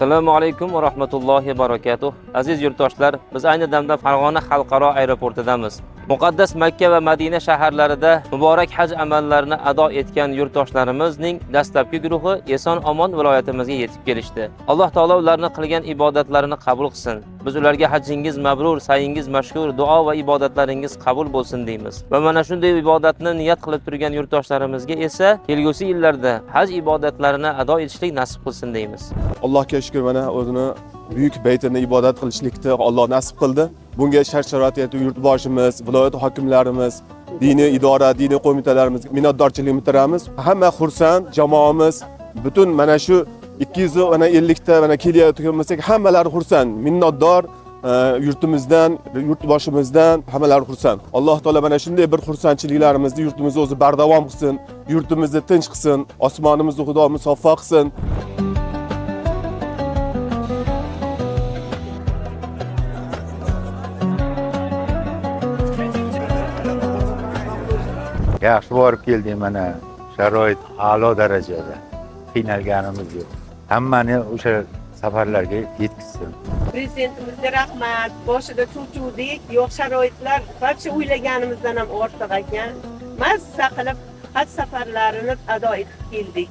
Assalomu alaykum va rahmatullohi va barakatuh. Aziz yurtdoshlar, biz ayni damda Farg'ona xalqaro aeroportidamiz. Muqaddas Makka va Madina shaharlarida muborak haj amallarini ado etgan yurtdoshlarimizning dastlabki guruhi eson-omon viloyatimizga yetib kelishdi. Alloh taolo ularni qilgan ibodatlarini qabul qilsin. Biz ularga hajingiz mabrur, sayingiz mashhur, duo va ibodatlaringiz qabul bo'lsin deymiz. Va mana shunday ibodatni niyat qilib turgan yurtdoshlarimizga esa kelgusi yillarda haj ibodatlarini ado etishlik nasib qilsin deymiz. Allohga shukr, mana o'zini buyuk baytini ibodat qilishlikni Alloh nasib qildi. Bunga shart-sharoit yaratgan yurtboshimiz, viloyat hokimlarimiz, diniy idora, diniy qo'mitalarimiz minnatdorchilik bildiramiz. Hamma xursand, jamoamiz butun mana shu 250 ta mana kelayotgan bo'lsak, hammalari xursand, minnatdor. Yurtimizdan, yurtboshimizdan hammalari xursand. Alloh taolo mana shunday bir xursandchiliklarimizni yurtimizda o'zi bardavom qilsin, yurtimizni tinch qilsin, osmonimizni Xudo musaffo qilsin. Yaxshi borib keldik, mana sharoit a'lo darajada. Qiynalganimiz yo'q. Hammani o'sha safarlarga yetkazsin. Prezidentimizga rahmat. Boshida chuvchuvdik, yo'q sharoitlar barcha o'ylaganimizdan ham ortiq ekan. Mazza qilib haj safarlarini ado etib keldik.